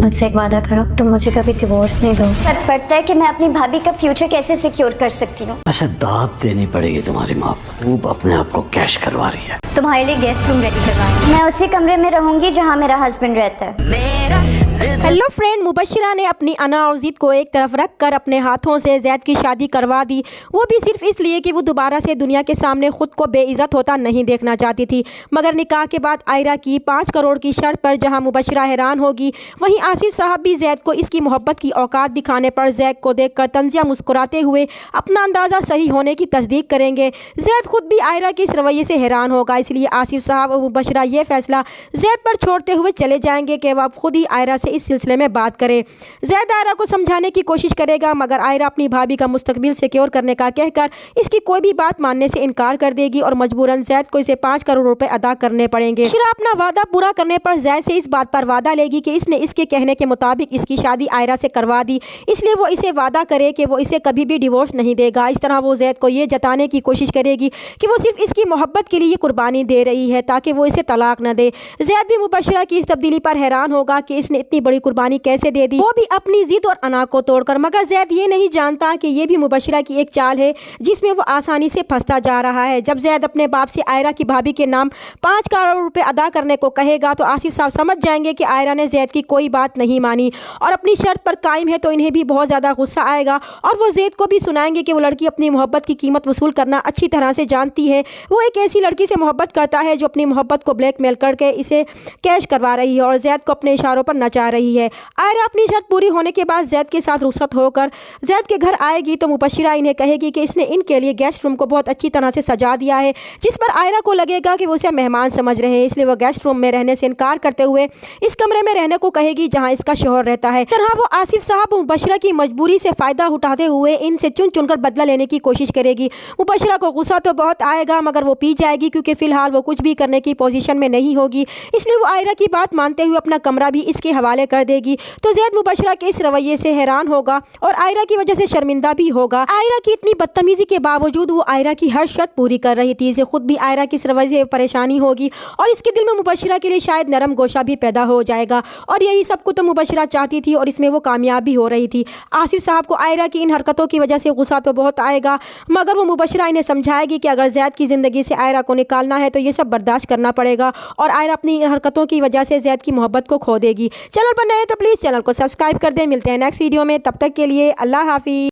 मुझसे एक वादा करो, तुम मुझे कभी डिवोर्स नहीं दो। फर्क पड़ता है कि मैं अपनी भाभी का फ्यूचर कैसे सिक्योर कर सकती हूँ। अच्छा, दाद देनी पड़ेगी तुम्हारी माँ को। खूब अपने आप को कैश करवा रही है। तुम्हारे लिए गेस्ट रूम रेडी करवाएं। मैं उसी कमरे में रहूंगी जहाँ मेरा हस्बैंड रहता है। हेलो फ्रेंड, मुबशिरा ने अपनी अना और ज़िद को एक तरफ रख कर अपने हाथों से ज़ैद की शादी करवा दी, वो भी सिर्फ इसलिए कि वो दोबारा से दुनिया के सामने ख़ुद को बेइज्जत होता नहीं देखना चाहती थी। मगर निकाह के बाद आयरा की 5 करोड़ की शर्त पर जहां मुबशिरा हैरान होगी, वहीं आसिफ साहब भी ज़ैद को इसकी मोहब्बत की औकात दिखाने पर ज़ैद को देखकर तंजिया मुस्कुराते हुए अपना अंदाज़ा सही होने की तस्दीक करेंगे। ज़ैद खुद भी आयरा के इस रवैये से हैरान होगा, इसलिए आसिफ साहब और मुबशिरा ये फैसला ज़ैद पर छोड़ते हुए चले जाएंगे कि वह खुद ही आयरा से इस सिलसिले में बात करे। ज़ैद आयरा को समझाने की कोशिश करेगा, मगर आयरा अपनी भाभी का मुस्तकबिल सिक्योर करने का कहकर इसकी कोई भी बात मानने से इनकार कर देगी और मजबूरन ज़ैद को इसे 5 करोड़ रुपए अदा करने पड़ेंगे। शिरा अपना वादा पूरा करने पर ज़ैद से इस बात पर वादा लेगी कि इसने इसके कहने के मुताबिक इसकी शादी आयरा से करवा दी, इसलिए वो इसे वादा करे कि वो इसे कभी भी डिवोर्स नहीं देगा। इस तरह वो ज़ैद को ये जताने की कोशिश करेगी कि वो सिर्फ इसकी मोहब्बत के लिए ये कुर्बानी दे रही है ताकि वो इसे तलाक न दे। ज़ैद भी मुबशिरा की इस तब्दीली पर हैरान होगा कि इसने इतनी बड़ी कुर्बानी कैसे दे दी, वो भी अपनी जिद और अना को तोड़कर। मगर ज़ैद ये नहीं जानता कि ये भी मुबशिरा की एक चाल है जिसमें वो आसानी से फंसता जा रहा है। जब ज़ैद अपने बाप से आयरा की भाभी के नाम 5 करोड़ रुपए अदा करने को कहेगा तो आसिफ साहब समझ जाएंगे कि आयरा ने ज़ैद की कोई बात नहीं मानी और अपनी शर्त पर कायम है, तो इन्हें भी बहुत ज़्यादा गुस्सा आएगा और वो ज़ैद को भी सुनाएंगे कि वो लड़की अपनी मोहब्बत की कीमत वसूल करना अच्छी तरह से जानती है। वो एक ऐसी लड़की से मोहब्बत करता है जो अपनी मोहब्बत को ब्लैकमेल करके इसे कैश करवा रही है और ज़ैद को अपने इशारों पर नचा रही है। आयरा अपनी शर्त पूरी होने के बाद ज़ैद के साथ रुखसत होकर ज़ैद के घर आएगी तो मुबशिरा इन्हें कहेगी कि इसने इनके लिए गेस्ट रूम को बहुत अच्छी तरह से सजा दिया है, जिस पर आयरा को लगेगा कि वो उसे मेहमान समझ रहे हैं, इसलिए वो गेस्ट रूम में रहने से इनकार करते हुए इस कमरे में रहने को कहेगी जहां इसका शौहर रहता है। तरह वो आसिफ साहब मुबशिरा की मजबूरी से फ़ायदा उठाते हुए इनसे चुन चुनकर बदला लेने की कोशिश करेगी। मुबशिरा को गुस्सा तो बहुत आएगा, मगर वो पी जाएगी क्योंकि फ़िलहाल वो कुछ भी करने की पोजीशन में नहीं होगी, इसलिए वो आयरा की बात मानते हुए अपना कमरा भी इसके हवाले कर देगी। तो ज़ैद मुबशिरा के इस रवैये से हैरान होगा और आयरा की वजह से शर्मिंदा भी होगा। आयरा की इतनी बदतमीजी के बावजूद वो आयरा की हर शर्त पूरी कर रही थी। इसे खुद भी आयरा की इस रवैये से परेशानी होगी और इसके दिल में मुबशिरा के लिए शायद नरम गोशा भी पैदा हो जाएगा और यही सब कुछ तो मुबशिरा चाहती थी और इसमें वो कामयाब भी हो रही थी। आसिफ साहब को आयरा की इन हरकतों की वजह से गुस्सा तो बहुत आएगा, मगर वो मुबशिरा इन्हें समझाएगी कि अगर ज़ैद की ज़िंदगी से आयरा को निकालना है तो ये सब बर्दाश्त करना पड़ेगा और आयरा अपनी इन हरकतों की वजह से ज़ैद की मोहब्बत को खो देगी। चैनल पर नए तो प्लीज़ चैनल को सब्सक्राइब कर दें। मिलते हैं नेक्स्ट वीडियो में, तब तक के लिए अल्लाह हाफिज़।